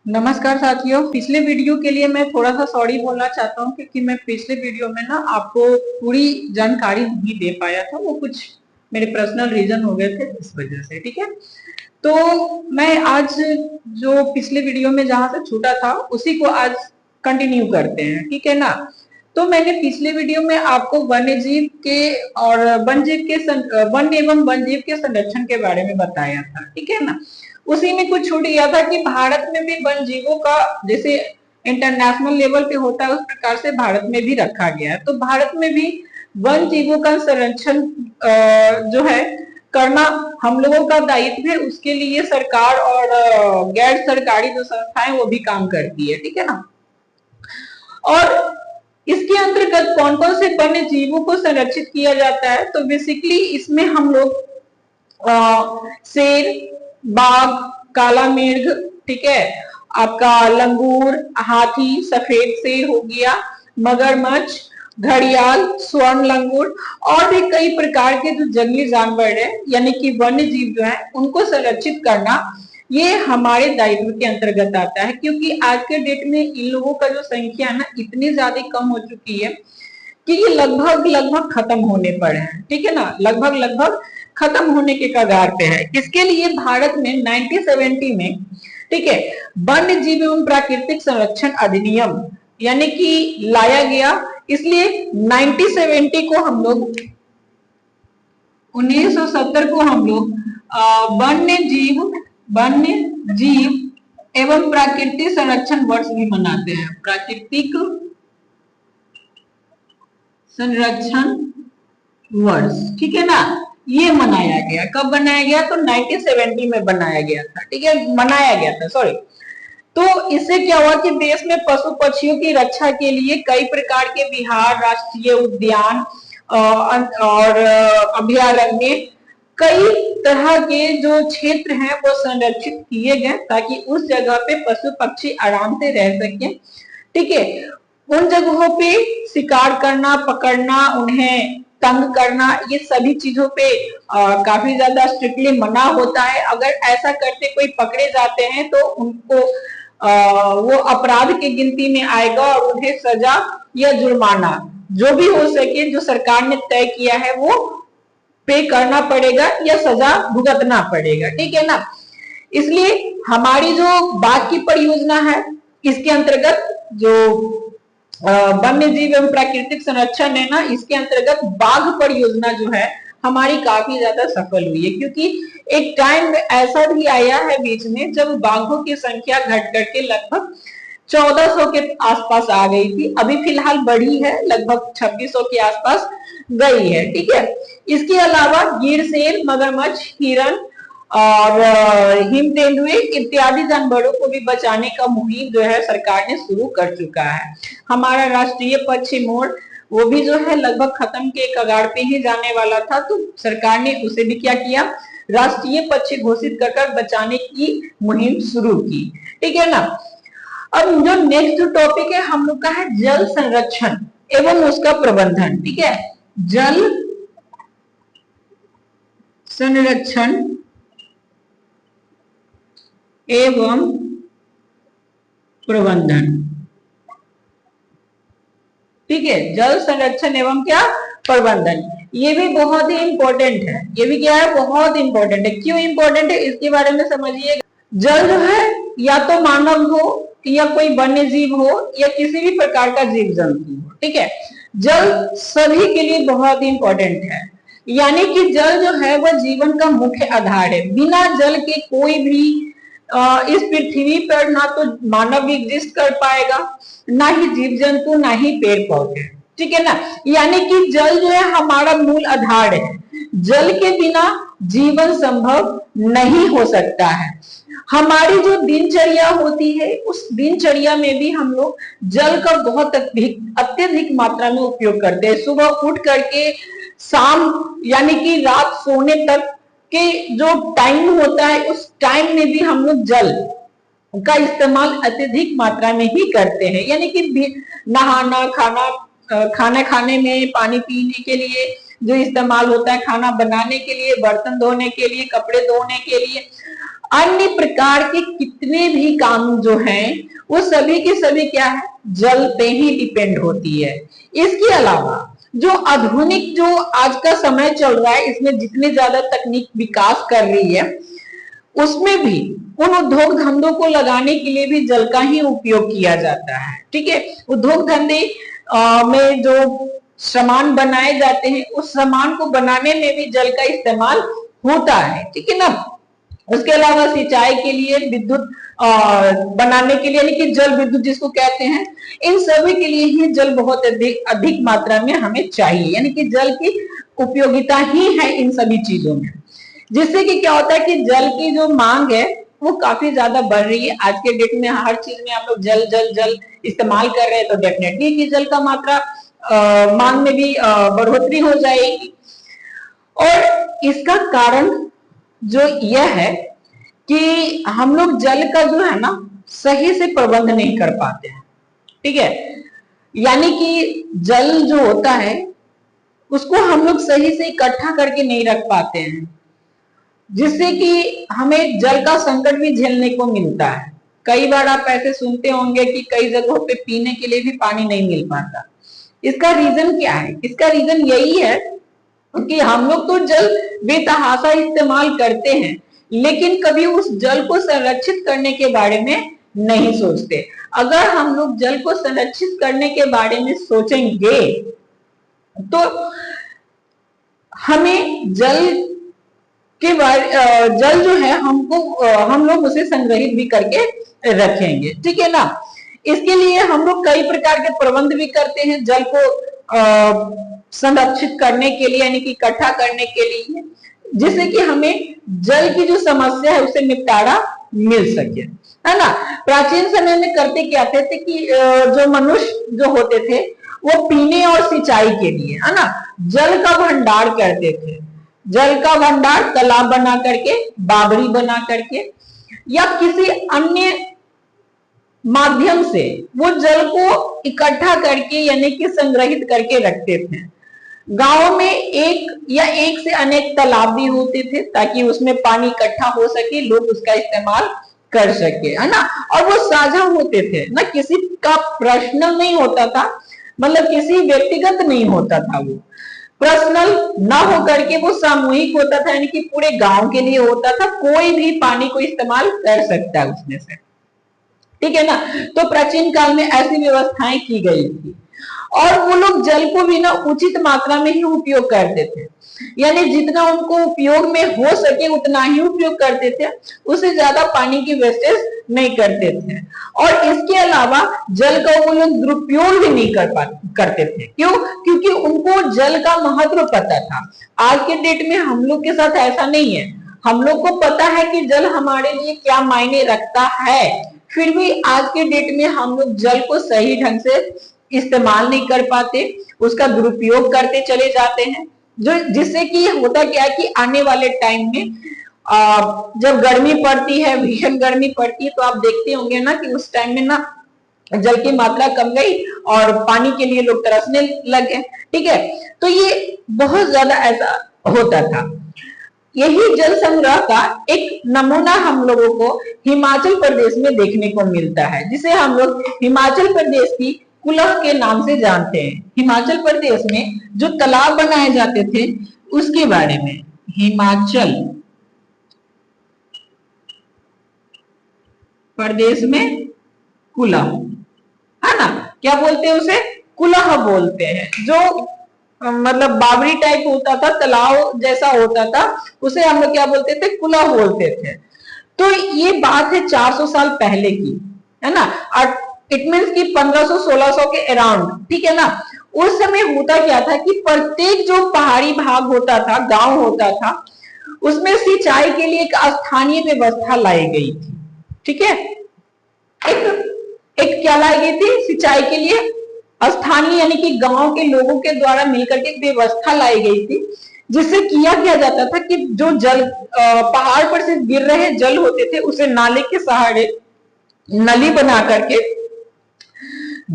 नमस्कार साथियों। पिछले वीडियो के लिए मैं थोड़ा सा सॉरी बोलना चाहता हूँ क्योंकि मैं पिछले वीडियो में ना आपको पूरी जानकारी नहीं दे पाया था। वो कुछ मेरे पर्सनल रीजन हो गए थे इस वजह से। ठीक है, तो मैं आज जो पिछले वीडियो में जहां से छूटा था उसी को आज कंटिन्यू करते हैं। ठीक है ना। तो मैंने पिछले वीडियो में आपको वन्य जीव के और वन्य एवं वन जीव के संरक्षण के बारे में बताया था। ठीक है ना। उसी में कुछ छूट गया था कि भारत में भी वन जीवों का जैसे इंटरनेशनल लेवल पे होता है उस प्रकार से भारत में भी रखा गया है। तो भारत में भी वन जीवों का संरक्षण जो है करना हम लोगों का दायित्व है। उसके लिए सरकार और गैर सरकारी जो संस्थाएं वो भी काम करती है। ठीक है ना। और इसके अंतर्गत कौन कौन से वन्य जीवों को संरक्षित किया जाता है, तो बेसिकली इसमें हम लोग शेर, बाघ, काला मिर्ग, ठीक है, आपका लंगूर, हाथी, सफेद शेर हो गया, मगरमच्छ, घड़ियाल, स्वर्ण लंगूर और भी कई प्रकार के जो जंगली जानवर है यानी कि वन्य जीव जो है उनको संरक्षित करना ये हमारे दायित्व के अंतर्गत आता है। क्योंकि आज के डेट में इन लोगों का जो संख्या है ना इतनी ज्यादा कम हो चुकी है कि ये लगभग लगभग खत्म होने पर है। ठीक है ना, लगभग लगभग खत्म होने के कगार पे है। इसके लिए भारत में 1970 में, ठीक है, वन्य जीव एवं प्राकृतिक संरक्षण अधिनियम यानी कि लाया गया। इसलिए 1970 को हम लोग 1970 को हम लोग वन्य जीव एवं प्राकृतिक संरक्षण वर्ष भी मनाते हैं। प्राकृतिक संरक्षण वर्ष, ठीक है ना, ये मनाया गया। कब बनाया गया? तो 1970 में बनाया गया था। ठीक है, मनाया गया था, सॉरी। तो इससे क्या हुआ कि देश में पशु पक्षियों की रक्षा के लिए कई प्रकार के विहार, राष्ट्रीय उद्यान और अभयारण्य, कई तरह के जो क्षेत्र हैं वो संरक्षित किए गए ताकि उस जगह पे पशु पक्षी आराम से रह सके। ठीक है, उन जगहों पे शिकार करना, पकड़ना, उन्हें तंग करना, ये सभी चीजों पे काफी ज्यादा स्ट्रिक्टली मना होता है। अगर ऐसा करते कोई पकड़े जाते हैं तो उनको वो अपराध की गिनती में आएगा और उन्हें सजा या जुर्माना जो भी हो सके जो सरकार ने तय किया है वो पे करना पड़ेगा या सजा भुगतना पड़ेगा। ठीक है ना। इसलिए हमारी जो बाघ की परियोजना है इसके अंतर्गत जो वन्य जीव एवं प्राकृतिक संरक्षण है ना, इसके अंतर्गत बाघ परियोजना जो है हमारी काफी ज्यादा सफल हुई है। क्योंकि एक टाइम ऐसा भी आया है बीच में जब बाघों की संख्या घट करके लगभग 1400 के आसपास आ गई थी। अभी फिलहाल बढ़ी है, लगभग 2600 के आसपास गई है। ठीक है, इसके अलावा गिर, शेर, मगरमच्छ, हिरन और हिम तेंदुए इत्यादि जानवरों को भी बचाने का मुहिम जो है सरकार ने शुरू कर चुका है। हमारा राष्ट्रीय पक्षी मोर वो भी जो है लगभग खत्म के कगार पे ही जाने वाला था, तो सरकार ने उसे भी क्या किया, राष्ट्रीय पक्षी घोषित कर बचाने की मुहिम शुरू की। ठीक है ना। अब जो नेक्स्ट टॉपिक है हम लोग का है जल संरक्षण एवं उसका प्रबंधन। ठीक है, जल संरक्षण एवं प्रबंधन। ठीक है, जल संरक्षण एवं क्या प्रबंधन, ये भी बहुत ही इंपॉर्टेंट है। ये भी क्या है, बहुत इंपॉर्टेंट है। क्यों इंपॉर्टेंट है इसके बारे में समझिए। जल जो है या तो मानव हो या कोई वन्य जीव हो या किसी भी प्रकार का जीव जंतु हो, ठीक है, जल सभी के लिए बहुत ही इंपॉर्टेंट है। यानी कि जल जो है वह जीवन का मुख्य आधार है। बिना जल के कोई भी इस पृथ्वी पर ना तो मानव एग्जिस्ट कर पाएगा, ना ही जीव जंतु, ना ही पेड़ पौधे। ठीक है ना। यानी कि जल जो है हमारा मूल आधार है। जल के बिना जीवन संभव नहीं हो सकता है। हमारी जो दिनचर्या होती है उस दिनचर्या में भी हम लोग जल का बहुत अत्यधिक मात्रा में उपयोग करते हैं। सुबह उठ करके शाम यानी कि रात सोने तक के जो टाइम होता है उस टाइम में भी हम लोग जल का इस्तेमाल अत्यधिक मात्रा में ही करते हैं। यानी कि नहाना, खाना खाने में, पानी पीने के लिए जो इस्तेमाल होता है, खाना बनाने के लिए, बर्तन धोने के लिए, कपड़े धोने के लिए, अन्य प्रकार के कितने भी काम जो हैं वो सभी के सभी क्या है, जल पे ही डिपेंड होती है। इसके अलावा जो आधुनिक जो आज का समय चल रहा है, इसमें जितने ज्यादा तकनीक विकास कर रही है, उसमें भी उन उद्योग धंधों को लगाने के लिए भी जल का ही उपयोग किया जाता है। ठीक है, उद्योग धंधे में जो सामान बनाए जाते हैं, उस सामान को बनाने में भी जल का इस्तेमाल होता है। ठीक है ना। उसके अलावा सिंचाई के लिए, विद्युत बनाने के लिए, यानी कि जल विद्युत जिसको कहते हैं, इन सभी के लिए ही जल बहुत अधिक मात्रा में हमें चाहिए। यानी कि जल की उपयोगिता ही है इन सभी चीजों में, जिससे कि क्या होता है कि जल की जो मांग है वो काफी ज्यादा बढ़ रही है। आज के डेट में हर चीज में हम लोग जल जल जल इस्तेमाल कर रहे हैं, तो डेफिनेटली कि जल का मात्रा मांग में भी बढ़ोतरी हो जाएगी। और इसका कारण जो यह है कि हम लोग जल का जो है ना सही से प्रबंध नहीं कर पाते हैं। ठीक है, यानी कि जल जो होता है उसको हम लोग सही से इकट्ठा करके नहीं रख पाते हैं, जिससे कि हमें जल का संकट भी झेलने को मिलता है। कई बार आप ऐसे सुनते होंगे कि कई जगहों पे पीने के लिए भी पानी नहीं मिल पाता। इसका रीजन क्या है? इसका रीजन यही है कि हम लोग तो जल बेतहाशा इस्तेमाल करते हैं, लेकिन कभी उस जल को संरक्षित करने के बारे में नहीं सोचते। अगर हम लोग जल को संरक्षित करने के बारे में सोचेंगे तो हमें जल जल जो है हम लोग उसे संग्रहित भी करके रखेंगे। ठीक है ना। इसके लिए हम लोग कई प्रकार के प्रबंध भी करते हैं जल को संरक्षित करने के लिए, यानी कि इकट्ठा करने के लिए, जिससे कि हमें जल की जो समस्या है उससे निपटारा मिल सके, है ना। प्राचीन समय में करते क्या थे कि जो मनुष्य जो होते थे वो पीने और सिंचाई के लिए, है ना, जल का भंडार करते थे। जल का भंडार तालाब बना करके, बावड़ी बना करके, या किसी अन्य माध्यम से वो जल को इकट्ठा करके यानी कि संग्रहित करके रखते थे। गांव में एक या एक से अनेक तालाब भी होते थे ताकि उसमें पानी इकट्ठा हो सके, लोग उसका इस्तेमाल कर सके, है ना। और वो साझा होते थे ना, किसी का पर्सनल नहीं होता था, मतलब किसी व्यक्तिगत नहीं होता था, वो पर्सनल ना हो करके वो सामूहिक होता था, यानी कि पूरे गांव के लिए होता था। कोई भी पानी को इस्तेमाल कर सकता है उसमें से। ठीक है ना। तो प्राचीन काल में ऐसी व्यवस्थाएं की गई थी और वो लोग जल को भी ना उचित मात्रा में ही उपयोग करते थे, यानी जितना उनको उपयोग में हो सके उतना ही उपयोग करते थे, उससे ज्यादा पानी की वेस्टेज नहीं करते थे। और इसके अलावा जल का वो लोग दुरुपयोग भी नहीं करते थे। क्यों? क्योंकि उनको जल का महत्व पता था। आज के डेट में हम लोग के साथ ऐसा नहीं है। हम लोग को पता है कि जल हमारे लिए क्या मायने रखता है, फिर भी आज के डेट में हम लोग जल को सही ढंग से इस्तेमाल नहीं कर पाते, उसका दुरुपयोग करते चले जाते हैं, जो जिससे कि होता क्या है कि आने वाले टाइम में जब गर्मी पड़ती है, भीषण गर्मी पड़ती है, तो आप देखते होंगे ना कि उस टाइम में ना जल की मात्रा कम गई और पानी के लिए लोग तरसने लगे। ठीक है, तो ये बहुत ज्यादा ऐसा होता था। यही जल संग्रह का एक नमूना हम लोगों को हिमाचल प्रदेश में देखने को मिलता है, जिसे हम लोग हिमाचल प्रदेश की कुल्लह के नाम से जानते हैं। हिमाचल प्रदेश में जो तालाब बनाए जाते थे उसके बारे में, हिमाचल प्रदेश में कुल्लह, है ना, क्या बोलते हैं उसे? कुल्लह बोलते हैं। जो मतलब बावड़ी टाइप होता था, तालाब जैसा होता था, उसे हम लोग क्या बोलते थे? कुल्लह बोलते थे। तो ये बात है 400 साल पहले की, है ना। और इट मीन्स कि 1500-1600 के अराउंड। ठीक है ना। उस समय होता क्या था कि प्रत्येक जो पहाड़ी भाग होता था, गांव होता था, उसमें सिंचाई के लिए एक स्थानीय व्यवस्था लाई गई थी। ठीक है, एक क्या लाई गई थी? सिंचाई के लिए स्थानीय यानी कि गांव के लोगों के द्वारा मिलकर के एक व्यवस्था लाई गई थी, जिससे किया क्या जाता था कि जो जल पहाड़ पर से गिर रहे जल होते थे उसे नाले के सहारे नली बना करके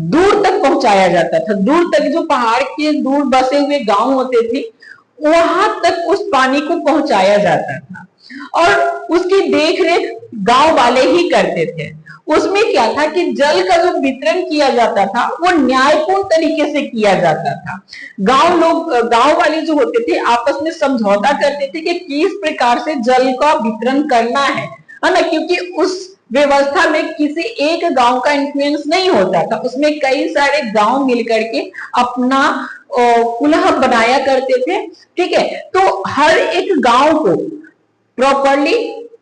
दूर तक पहुंचाया जाता था। दूर तक, जो पहाड़ के दूर बसे हुए गांव होते थे, वहां तक उस पानी को पहुंचाया जाता था। और उसकी देख रेख गांव वाले ही करते थे। उसमें क्या था कि जल का जो वितरण किया जाता था वो न्यायपूर्ण तरीके से किया जाता था। गांव वाले जो होते थे आपस में समझौता करते थे कि किस प्रकार से जल का वितरण करना है ना, क्योंकि उस व्यवस्था में किसी एक गांव का इन्फ्लुएंस नहीं होता था, उसमें कई सारे गांव मिलकर के अपना पुनः बनाया करते थे। ठीक है, तो हर एक गांव को प्रॉपरली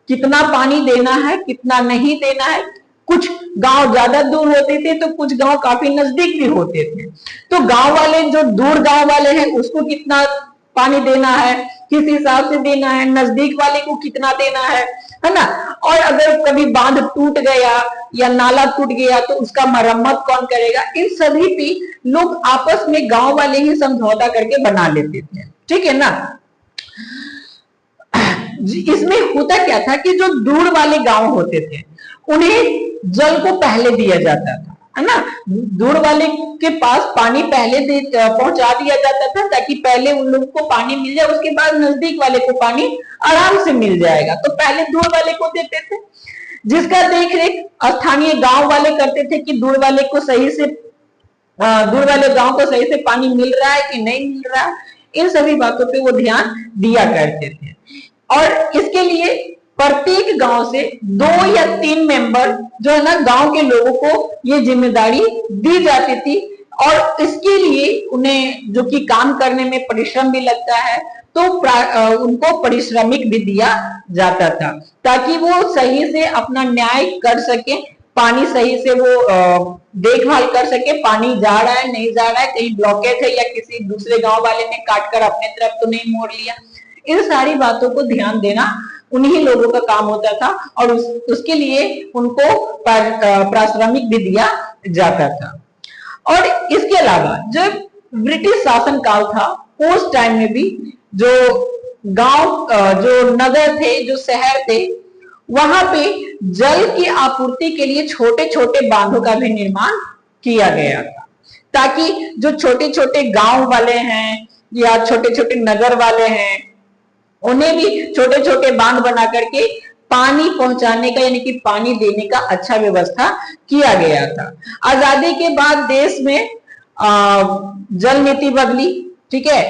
कितना पानी देना है, कितना नहीं देना है, कुछ गांव ज्यादा दूर होते थे तो कुछ गांव काफी नजदीक भी होते थे। तो गांव वाले जो दूर गांव वाले हैं उसको कितना पानी देना है, किस हिसाब से देना है, नजदीक वाले को कितना देना है ना। और अगर कभी बांध टूट गया या नाला टूट गया तो उसका मरम्मत कौन करेगा, इन सभी पे लोग आपस में गांव वाले ही समझौता करके बना लेते थे। ठीक है ना। इसमें होता क्या था कि जो दूर वाले गांव होते थे उन्हें जल को पहले दिया जाता था, है ना। दूर वाले के पास पानी पहले पहुंचा दिया जाता था ताकि पहले उन लोगों को पानी मिल जाए, उसके बाद नजदीक वाले को पानी आराम से मिल जाएगा। तो पहले दूर वाले को देते थे, जिसका देख रेख स्थानीय गांव वाले करते थे कि दूर वाले गांव को सही से पानी मिल रहा है कि नहीं मिल रहा है। इन सभी बातों पे वो ध्यान दिया करते थे। और इसके लिए प्रत्येक गांव से 2 या 3 मेंबर जो है ना गांव के लोगों को ये जिम्मेदारी दी जाती थी। और इसके लिए उन्हें जो कि काम करने में परिश्रम भी लगता है तो उनको परिश्रमिक भी दिया जाता था ताकि वो सही से अपना न्याय कर सके, पानी सही से वो देखभाल कर सके, पानी जा रहा है नहीं जा रहा है, कहीं ब्लॉकेज है या किसी दूसरे गांव वाले ने काट कर अपने तरफ तो नहीं मोड़ लिया। इन सारी बातों को ध्यान देना उन्हीं लोगों का काम होता था और उसके लिए उनको पारिश्रमिक भी दिया जाता था। और इसके अलावा जब ब्रिटिश शासन काल था उस टाइम में भी जो गांव, जो नगर थे, जो शहर थे, वहां पे जल की आपूर्ति के लिए छोटे छोटे बांधों का भी निर्माण किया गया था ताकि जो छोटे छोटे गांव वाले हैं या छोटे छोटे नगर वाले हैं उन्हें भी छोटे छोटे बांध बना करके पानी पहुंचाने का यानी कि पानी देने का अच्छा व्यवस्था किया गया था। आजादी के बाद देश में जल नीति बदली, ठीक है,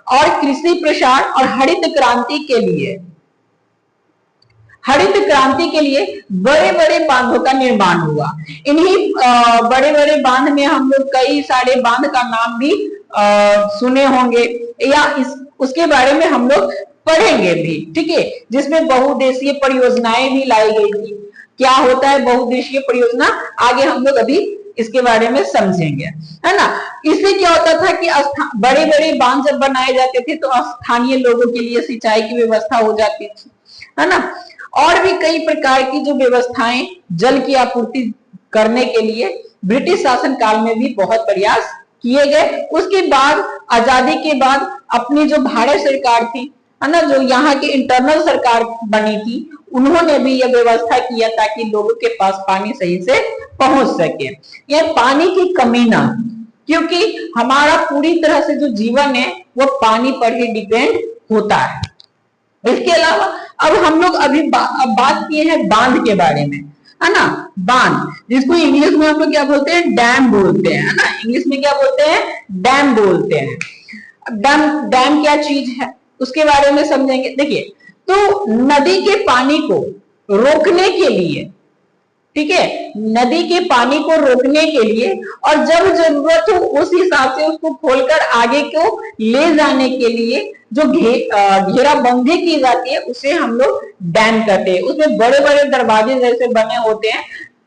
और कृषि प्रसार और हरित क्रांति के लिए बड़े बड़े बांधों का निर्माण हुआ। इन्हीं बड़े बड़े बांध में हम लोग कई सारे बांध का नाम भी सुने होंगे या उसके बारे में हम लोग पढ़ेंगे भी। ठीक है, जिसमें बहुउद्देशीय परियोजनाएं भी लाई गई थी। क्या होता है बहुउद्देशीय परियोजना, आगे हम लोग अभी इसके बारे में समझेंगे, है ना। इससे क्या होता था कि बड़े बड़े बांध जब बनाए जाते थे तो स्थानीय लोगों के लिए सिंचाई की व्यवस्था हो जाती थी, है ना। और भी कई प्रकार की जो व्यवस्थाएं जल की आपूर्ति करने के लिए ब्रिटिश शासन काल में भी बहुत प्रयास किए गए। उसके बाद आजादी के बाद अपनी जो भारत सरकार थी, है ना, जो यहाँ की इंटरनल सरकार बनी थी, उन्होंने भी यह व्यवस्था किया ताकि लोगों के पास पानी सही से पहुंच सके। यह पानी की कमी ना, क्योंकि हमारा पूरी तरह से जो जीवन है वो पानी पर ही डिपेंड होता है। इसके अलावा अब हम लोग अभी बात किए हैं बांध के बारे में, है ना। बांध, जिसको इंग्लिश में हम लोग क्या बोलते हैं, डैम बोलते हैं, है ना। इंग्लिश में क्या बोलते हैं, डैम बोलते हैं। डैम क्या चीज है उसके बारे में समझेंगे। देखिए, तो नदी के पानी को रोकने के लिए, ठीक है, नदी के पानी को रोकने के लिए और जब जरूरत हो उस हिसाब से उसको खोलकर आगे को ले जाने के लिए जो घेराबंदी की जाती है उसे हम लोग डैम कहते हैं। उसमें बड़े बड़े दरवाजे जैसे बने होते हैं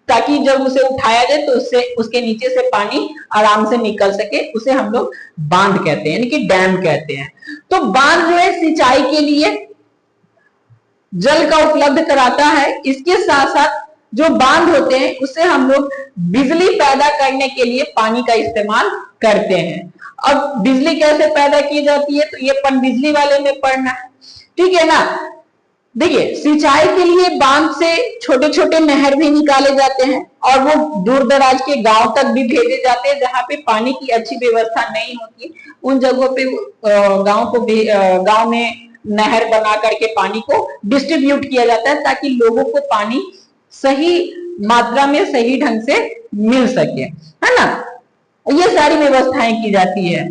ताकि जब उसे उठाया जाए तो उसके नीचे से पानी आराम से निकल सके, उसे हम लोग बांध कहते हैं, यानी कि डैम कहते हैं। तो बांध जो है सिंचाई के लिए जल का उपलब्ध कराता है। इसके साथ साथ जो बांध होते हैं उससे हम लोग बिजली पैदा करने के लिए पानी का इस्तेमाल करते हैं। अब बिजली कैसे पैदा की जाती है तो ये पनबिजली वाले में पढ़ना है, ठीक है ना। देखिए, सिंचाई के लिए बांध से छोटे छोटे नहर भी निकाले जाते हैं और वो दूर दराज के गांव तक भी भेजे जाते हैं जहां पे पानी की अच्छी व्यवस्था नहीं होती। उन जगहों पे गांव में नहर बना करके पानी को डिस्ट्रीब्यूट किया जाता है ताकि लोगों को पानी सही मात्रा में सही ढंग से मिल सके, है ना। ये सारी व्यवस्थाएं की जाती है।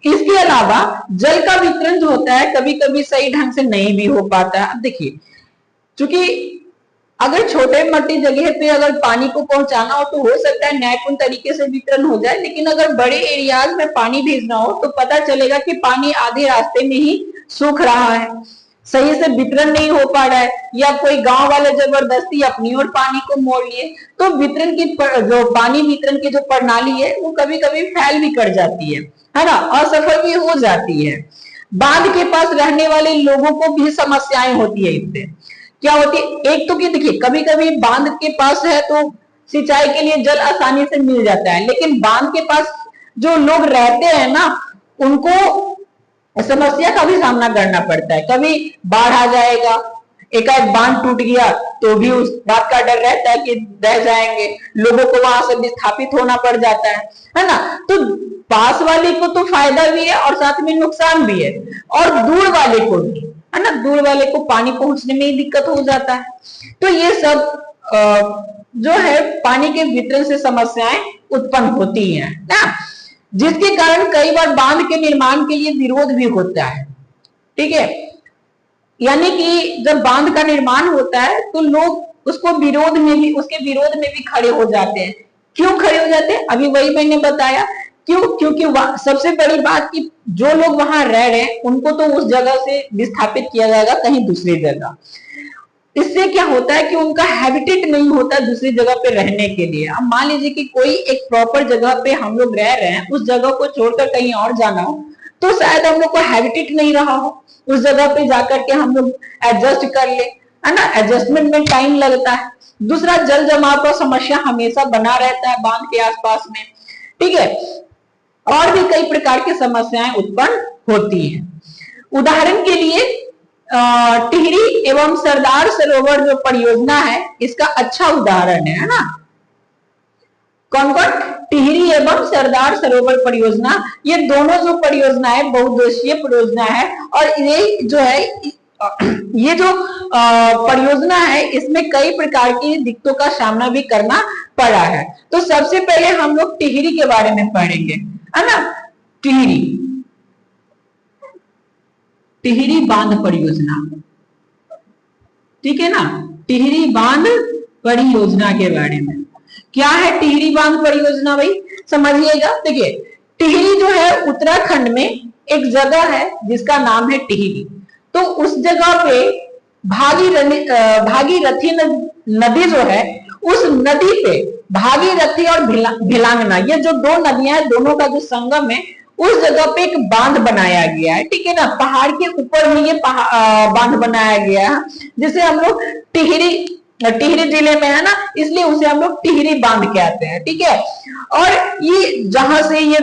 इसके अलावा जल का वितरण जो होता है कभी कभी सही ढंग से नहीं भी हो पाता है। अब देखिए, चूंकि अगर छोटे मोटी जगह पे अगर पानी को पहुंचाना हो तो हो सकता है न्यायपूर्ण तरीके से वितरण हो जाए, लेकिन अगर बड़े एरियाज में पानी भेजना हो तो पता चलेगा कि पानी आधे रास्ते में ही सूख रहा है, सही से वितरण नहीं हो पा रहा है, या कोई गांव वाले जबरदस्ती अपनी ओर पानी को मोड़ लिए, तो वितरण की जो पानी वितरण की जो प्रणाली है वो कभी कभी फैल भी कर जाती है ना, असफल भी हो जाती है। बांध के पास रहने वाले लोगों को भी समस्याएं होती है। इससे क्या होती है, एक तो कि देखिए कभी कभी बांध के पास है तो सिंचाई के लिए जल आसानी से मिल जाता है, लेकिन बांध के पास जो लोग रहते हैं ना उनको समस्या का भी सामना करना पड़ता है। कभी बाढ़ आ जाएगा, एकाएक बांध टूट गया तो भी उस बात का डर रहता है कि रह जाएंगे, लोगों को वहां से विस्थापित होना पड़ जाता है ना। तो पास वाले को तो फायदा भी है और साथ में नुकसान भी है, और दूर वाले को भी, है ना, दूर वाले को पानी पहुंचने में ही दिक्कत हो जाता है। तो ये सब जो है पानी के वितरण से समस्याएं उत्पन्न होती हैं ना, जिसके कारण कई बार बांध के निर्माण के लिए विरोध भी होता है। ठीक है, यानी कि जब बांध का निर्माण होता है तो लोग उसको विरोध में भी, उसके विरोध में भी खड़े हो जाते हैं। क्यों खड़े हो जाते हैं, अभी वही मैंने बताया। क्यों? क्योंकि सबसे बड़ी बात कि जो लोग वहां रह रहे हैं उनको तो उस जगह से विस्थापित किया जाएगा कहीं दूसरी जगह। इससे क्या होता है कि उनका हैबिटेट नहीं होता दूसरी जगह पे रहने के लिए। अब मान लीजिए कि कोई एक प्रॉपर जगह पे हम लोग रह रहे हैं, उस जगह को छोड़कर कहीं और जाना हो तो शायद हम लोग को हैबिटेट नहीं रहा हो, उस जगह पे जाकर के हम लोग एडजस्ट कर ले, है ना। एडजस्टमेंट में टाइम लगता है। दूसरा, जल जमाव का समस्या हमेशा बना रहता है बांध के आसपास में। ठीक है, और भी कई प्रकार की समस्याएं उत्पन्न होती हैं। उदाहरण के लिए टिहरी एवं सरदार सरोवर जो परियोजना है इसका अच्छा उदाहरण है ना। कौन कौन? टिहरी एवं सरदार सरोवर परियोजना, ये दोनों जो परियोजना है बहुउद्देशीय परियोजना है, और ये जो है ये जो परियोजना है इसमें कई प्रकार की दिक्कतों का सामना भी करना पड़ा है। तो सबसे पहले हम लोग टिहरी के बारे में पढ़ेंगे, है ना। टिहरी बांध परियोजना, ठीक है ना। टिहरी बांध परियोजना के बारे में क्या है टिहरी बांध परियोजना, भाई समझिएगा। देखिए, टिहरी जो है उत्तराखंड में एक जगह है जिसका नाम है टिहरी। तो उस जगह पे भागीरथी नदी जो है, उस नदी पे भागीरथी और भिलांगना, ये जो दो नदियां हैं दोनों का जो संगम है, उस जगह पे एक बांध बनाया गया है। ठीक है ना, पहाड़ के ऊपर में ये बांध बनाया गया है, जिसे हम लोग टिहरी जिले में है ना, इसलिए उसे हम लोग टिहरी बांध कहते हैं। ठीक है, और ये जहां से ये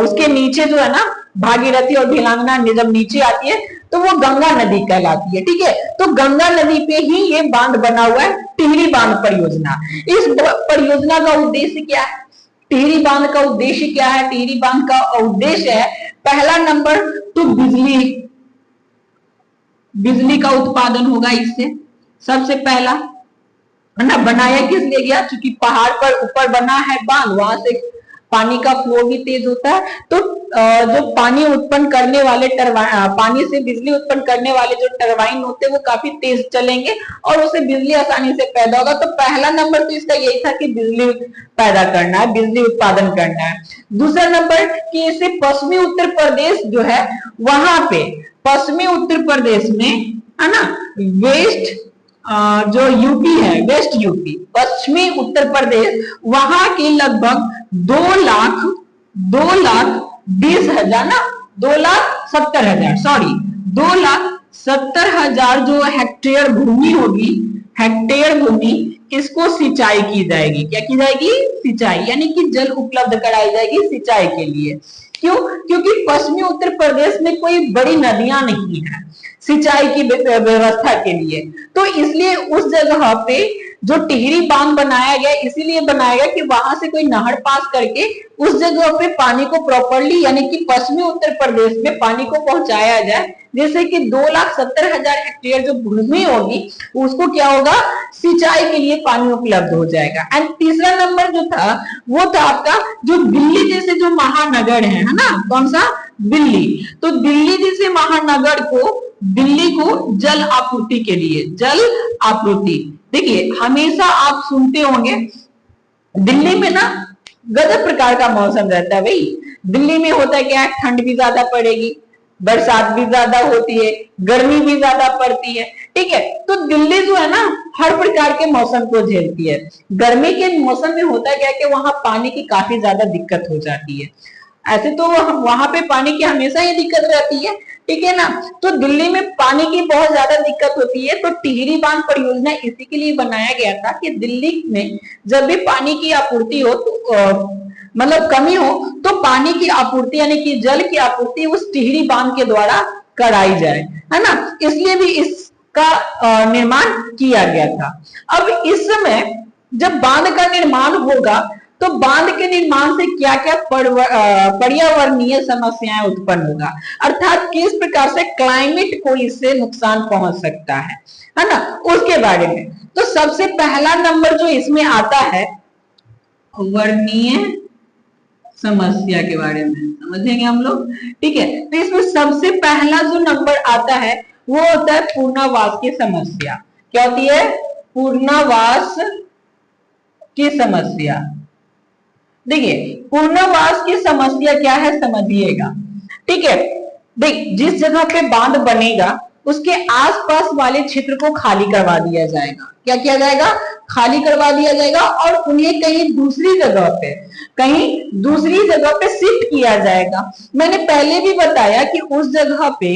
उसके नीचे जो है ना भागीरथी और भिलांगना जब नीचे आती है तो वो गंगा नदी कहलाती है। ठीक है, तो गंगा नदी पे ही ये बांध बना हुआ है, टिहरी बांध परियोजना। इस परियोजना का उद्देश्य क्या है? टिहरी बांध का उद्देश्य क्या है? टिहरी बांध का उद्देश्य है, पहला नंबर तो बिजली का उत्पादन होगा इससे, सबसे पहला, है ना। बनाया किस लिए गया? क्योंकि पहाड़ पर ऊपर बना है बांध, वहां से पानी का फ्लो भी तेज होता है, तो जो पानी उत्पन्न करने वाले पानी से बिजली उत्पन्न करने वाले जो टरबाइन होते हैं वो काफी तेज चलेंगे और उससे बिजली आसानी से पैदा होगा। तो पहला नंबर तो इसका यही था कि बिजली पैदा करना है, बिजली उत्पादन करना है। दूसरा नंबर कि इससे पश्चिमी उत्तर प्रदेश जो है, वहां पे पश्चिमी उत्तर प्रदेश में, है ना, जो यूपी है, वेस्ट यूपी, पश्चिमी उत्तर प्रदेश, वहां की लगभग 2,20,000 ना, 2,70,000 सॉरी 2,70,000 जो हेक्टेयर भूमि होगी, हेक्टेयर भूमि, इसको सिंचाई की जाएगी। क्या की जाएगी? सिंचाई, यानी कि जल उपलब्ध कराई जाएगी सिंचाई के लिए। क्यों? क्योंकि पश्चिमी उत्तर प्रदेश में कोई बड़ी नदियां नहीं है सिंचाई की व्यवस्था के लिए, तो इसलिए उस जगह पे जो टिहरी बांध बनाया गया, इसीलिए बनाया गया कि वहां से कोई नहर पास करके उस जगह पे पानी को प्रॉपरली, यानी कि पश्चिमी उत्तर प्रदेश में पानी को पहुंचाया जाए, जैसे कि 2,70,000 हेक्टेयर जो भूमि होगी उसको क्या होगा, सिंचाई के लिए पानी उपलब्ध हो जाएगा। एंड तीसरा नंबर जो था वो था आपका जो दिल्ली जैसे जो महानगर है ना, कौन सा, दिल्ली। तो दिल्ली जैसे महानगर को, दिल्ली को जल आपूर्ति के लिए, जल आपूर्ति, देखिए हमेशा आप सुनते होंगे दिल्ली में ना गजब प्रकार का मौसम रहता है भाई। दिल्ली में होता है क्या, ठंड भी ज्यादा पड़ेगी, बरसात भी ज्यादा होती है, गर्मी भी ज्यादा पड़ती है, ठीक है। तो दिल्ली जो है ना हर प्रकार के मौसम को झेलती है। गर्मी के मौसम में होता है क्या कि वहां पानी की काफी ज्यादा दिक्कत हो जाती है। ऐसे तो वहां पे पानी की हमेशा ही दिक्कत रहती है, ठीक है ना। तो दिल्ली में पानी की बहुत ज्यादा दिक्कत होती है। तो टिहरी बांध परियोजना इसी के लिए बनाया गया था कि दिल्ली में जब भी पानी की आपूर्ति हो तो मतलब कमी हो तो पानी की आपूर्ति यानी कि जल की आपूर्ति उस टिहरी बांध के द्वारा कराई जाए, है ना। इसलिए भी इसका निर्माण किया गया था। अब इस समय जब बांध का निर्माण होगा तो बांध के निर्माण से क्या क्या पर्यावरणीय समस्याएं उत्पन्न होगा, अर्थात किस प्रकार से क्लाइमेट को इससे नुकसान पहुंच सकता है ना, उसके बारे में। तो सबसे पहला नंबर जो इसमें आता है वर्णीय समस्या के बारे में समझेंगे हम लोग, ठीक है। तो इसमें सबसे पहला जो नंबर आता है वो होता है पूर्णावास की समस्या। क्या होती है, पूर्णावास की समस्या। देखिए पूर्णावास की समस्या क्या है समझिएगा, ठीक है। देख जिस जगह पे बांध बनेगा उसके आसपास वाले क्षेत्र को खाली करवा दिया जाएगा। क्या किया जाएगा, खाली करवा दिया जाएगा और उन्हें कहीं दूसरी जगह पे शिफ्ट किया जाएगा। मैंने पहले भी बताया कि उस जगह पे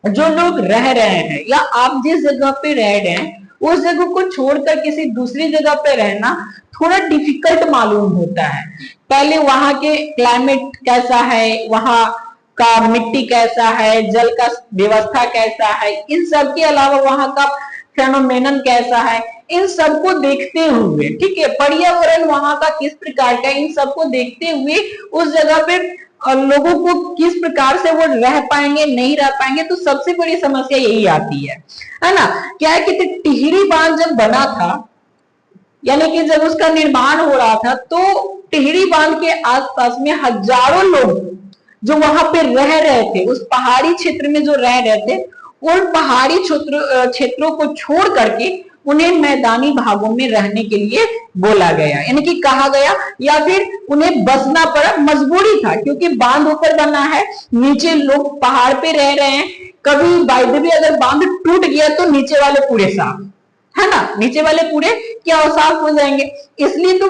जो लोग रह रहे हैं या आप जिस जगह पे रह रहे हैं उस जगह को छोड़कर किसी दूसरी जगह पे रहना थोड़ा डिफिकल्ट मालूम होता है। पहले वहां के क्लाइमेट कैसा है, वहां का मिट्टी कैसा है, जल का व्यवस्था कैसा है, इन सब के अलावा वहां का फेनोमेनन कैसा है, इन सबको देखते हुए, ठीक है, पर्यावरण वहां का किस प्रकार का, इन सबको देखते हुए उस जगह पे लोगों को किस प्रकार से वो रह पाएंगे नहीं रह पाएंगे। तो सबसे बड़ी समस्या यही आती है ना। क्या है कि टिहरी बांध जब बना था यानी कि जब उसका निर्माण हो रहा था तो टिहरी बांध के आसपास में हजारों लोग जो वहां पे रह रहे थे, उस पहाड़ी क्षेत्र में जो रह रहे थे, उन पहाड़ी क्षेत्रों को छोड़ करके उन्हें मैदानी भागों में रहने के लिए बोला गया, यानी कि कहा गया, या फिर उन्हें बसना पड़ा, मजबूरी था क्योंकि बांध ऊपर बना है, नीचे लोग पहाड़ पे रह रहे हैं। कभी बाय द वे अगर बांध टूट गया तो नीचे वाले पूरे साफ, है ना, नीचे वाले पूरे क्या साफ हो जाएंगे। इसलिए तो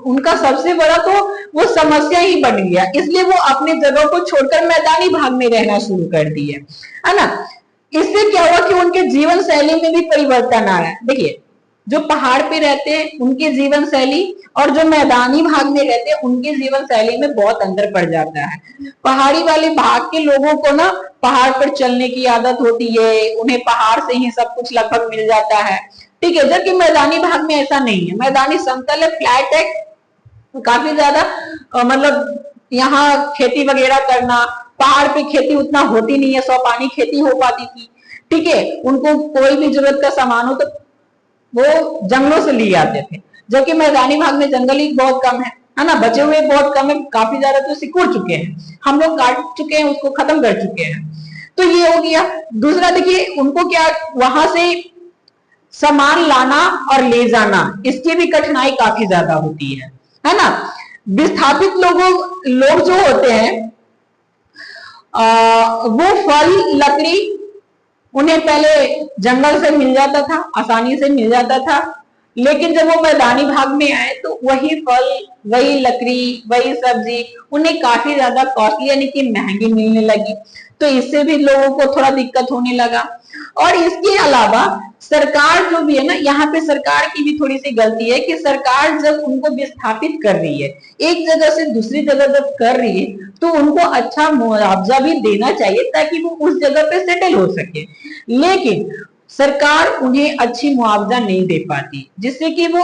उनका सबसे बड़ा तो वो समस्या ही बन गया, इसलिए वो अपने जगह को छोड़कर मैदानी भाग में रहना शुरू कर दिए, है ना। इससे क्या हुआ कि उनके जीवन शैली में भी परिवर्तन आ रहा है। देखिए जो पहाड़ पे रहते हैं उनके जीवन शैली और जो मैदानी भाग में रहते हैं उनके जीवन शैली में बहुत अंतर पड़ जाता है। पहाड़ी वाले भाग के लोगों को ना पहाड़ पर चलने की आदत होती है, उन्हें पहाड़ से ही सब कुछ लगभग मिल जाता है, ठीक है। जबकि मैदानी भाग में ऐसा नहीं है, मैदानी समतल है, फ्लैट है, काफी ज्यादा मतलब यहाँ खेती वगैरह करना, पहाड़ पे खेती उतना होती नहीं है, सौ पानी खेती हो पाती थी, ठीक है। उनको कोई भी जरूरत का सामान हो तो वो जंगलों से लिए आते थे, जबकि मैदानी भाग में जंगल ही बहुत कम है ना, बचे हुए बहुत कम है, काफी ज्यादा तो सिकुड़ चुके हैं, हम लोग काट चुके हैं, उसको खत्म कर चुके हैं। तो ये हो गया। दूसरा देखिए उनको क्या वहां से सामान लाना और ले जाना, इसकी भी कठिनाई काफी ज्यादा होती है ना। विस्थापित लोग जो होते हैं वो फल लकड़ी उन्हें पहले जंगल से मिल जाता था, आसानी से मिल जाता था, लेकिन जब वो मैदानी भाग में आए तो वही फल, वही लकड़ी, वही सब्जी उन्हें काफी ज्यादा कॉस्टली यानी कि महंगी मिलने लगी। तो इससे भी लोगों को थोड़ा दिक्कत होने लगा। और इसके अलावा सरकार जो भी है ना, यहाँ पे सरकार की भी थोड़ी सी गलती है कि सरकार जब उनको विस्थापित कर रही है, एक जगह से दूसरी जगह जब कर रही है तो उनको अच्छा मुआवजा भी देना चाहिए ताकि वो उस जगह पे सेटल हो सके, लेकिन सरकार उन्हें अच्छी मुआवजा नहीं दे पाती, जिससे कि वो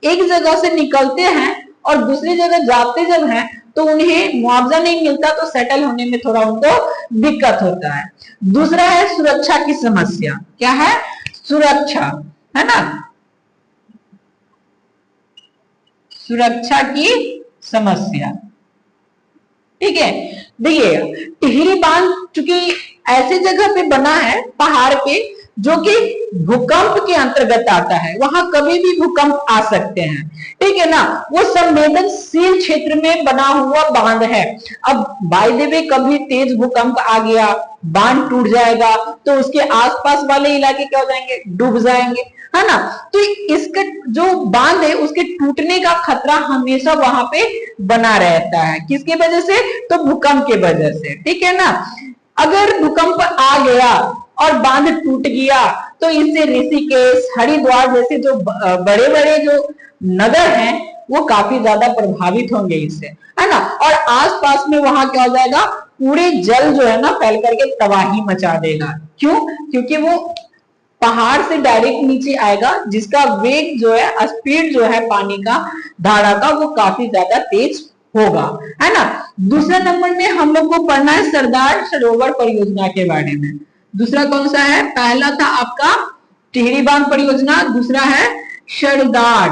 एक जगह से निकलते हैं और दूसरी जगह जाते जब हैं तो उन्हें मुआवजा नहीं मिलता, तो सेटल होने में थोड़ा उनको दिक्कत होता है। दूसरा है सुरक्षा की समस्या। क्या है? सुरक्षा, है ना, सुरक्षा की समस्या। ठीक है, देखिए टिहरी बांध चूंकि ऐसे जगह पे बना है पहाड़ पे जो कि भूकंप के अंतर्गत आता है, वहां कभी भी भूकंप आ सकते हैं, ठीक है ना, वो संवेदनशील क्षेत्र में बना हुआ बांध है। अब बाय द वे कभी तेज भूकंप आ गया, बांध टूट जाएगा, तो उसके आसपास वाले इलाके क्या हो जाएंगे? डूब जाएंगे, है ना। तो इसका जो बांध है उसके टूटने का खतरा हमेशा वहां पे बना रहता है। किसकी वजह से? तो भूकंप के वजह से, ठीक है ना। अगर भूकंप आ गया और बांध टूट गया तो इससे ऋषिकेश, हरिद्वार जैसे जो बड़े बड़े जो नगर हैं वो काफी ज्यादा प्रभावित होंगे इससे, है ना। और आसपास में वहां क्या हो जाएगा? पूरे जल जो है ना फैल करके तबाही मचा देगा। क्यों? क्योंकि वो पहाड़ से डायरेक्ट नीचे आएगा, जिसका वेग जो है, स्पीड जो है पानी का धारा का, वो काफी ज्यादा तेज होगा, है ना। दूसरा नंबर में हम लोग को पढ़ना है सरदार सरोवर परियोजना के बारे में। दूसरा कौन सा है? पहला था आपका टिहरी बांध परियोजना, दूसरा है सरदार,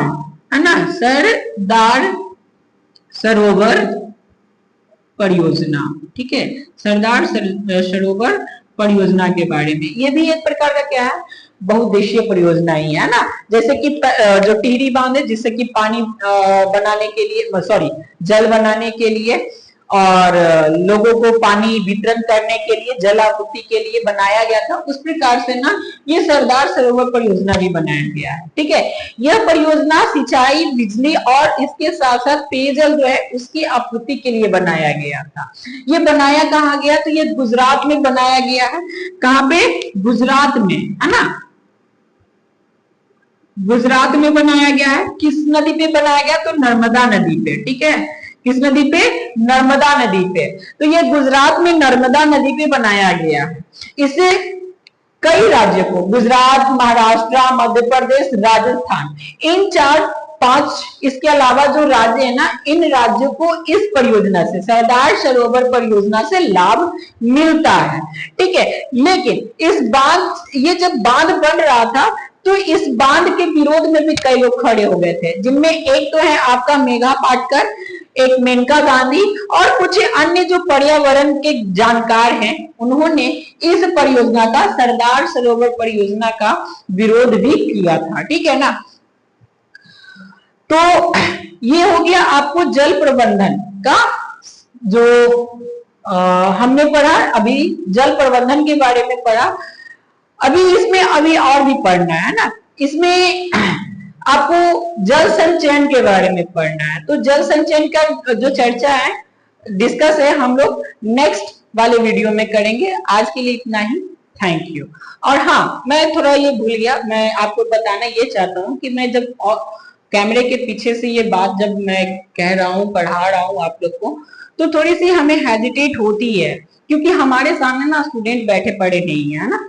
है ना, सरदार सरोवर परियोजना। ठीक है, सरदार सरोवर परियोजना के बारे में। ये भी एक प्रकार का क्या है? बहुउद्देशीय परियोजना ही है ना। जैसे कि जो टिहरी बांध है, जिससे कि पानी बनाने के लिए, सॉरी, जल बनाने के लिए और लोगों को पानी वितरण करने के लिए, जल आपूर्ति के लिए बनाया गया था, उस प्रकार से ना ये सरदार सरोवर परियोजना भी बनाया गया है। ठीक है, यह परियोजना सिंचाई, बिजली और इसके साथ साथ पेयजल जो है उसकी आपूर्ति के लिए बनाया गया था। ये बनाया कहाँ गया? तो ये गुजरात में बनाया गया है। कहाँ पे? गुजरात में, है ना, गुजरात में बनाया गया है। किस नदी पे बनाया गया? तो नर्मदा नदी पे। ठीक है, किस नदी पे? नर्मदा नदी पे। तो ये गुजरात में नर्मदा नदी पे बनाया गया है। इसे कई राज्यों को, गुजरात, महाराष्ट्र, मध्य प्रदेश, राजस्थान, इन 4-5 इसके अलावा जो राज्य है ना, इन राज्यों को इस परियोजना से, सरदार सरोवर परियोजना से लाभ मिलता है। ठीक है, लेकिन इस बांध, ये जब बांध बन रहा था तो इस बांध के विरोध में भी कई लोग खड़े हो गए थे, जिनमें एक तो है आपका मेघा पाटकर, एक मेनका गांधी और कुछ अन्य जो पर्यावरण के जानकार हैं, उन्होंने इस परियोजना का, सरदार सरोवर परियोजना का विरोध भी किया था। ठीक है ना। तो ये हो गया आपको जल प्रबंधन का जो हमने पढ़ा, अभी जल प्रबंधन के बारे में पढ़ा। अभी इसमें अभी और भी पढ़ना है ना, इसमें आपको जल संचयन के बारे में पढ़ना है। तो जल संचयन का जो चर्चा है, डिस्कस है, हम लोग नेक्स्ट वाले वीडियो में करेंगे। आज के लिए इतना ही, थैंक यू। और हाँ, मैं थोड़ा ये भूल गया, मैं आपको बताना ये चाहता हूँ कि मैं जब कैमरे के पीछे से ये बात जब मैं कह रहा हूँ, पढ़ा रहा हूँ आप लोग को, तो थोड़ी सी हमें हेजिटेट होती है, क्योंकि हमारे सामने ना स्टूडेंट बैठे पड़े नहीं है ना,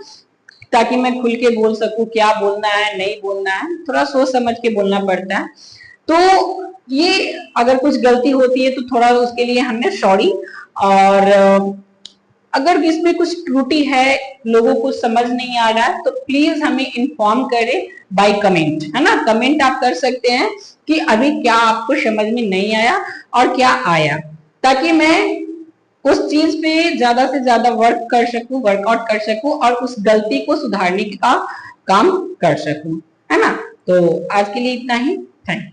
ताकि मैं खुल के बोल सकूं, क्या बोलना है नहीं बोलना है, थोड़ा सोच समझ के बोलना पड़ता है। तो ये अगर कुछ गलती होती है तो थोड़ा उसके लिए हमें सॉरी। और अगर इसमें कुछ त्रुटि है, लोगों को समझ नहीं आ रहा है, तो प्लीज हमें इन्फॉर्म करें बाय कमेंट, है ना। कमेंट आप कर सकते हैं कि अभी क्या आपको समझ में नहीं आया और क्या आया, ताकि मैं उस चीज पे ज्यादा से ज्यादा वर्क कर सकूं, वर्कआउट कर सकूं और उस गलती को सुधारने का काम कर सकूं, है ना। तो आज के लिए इतना ही, थैंक यू।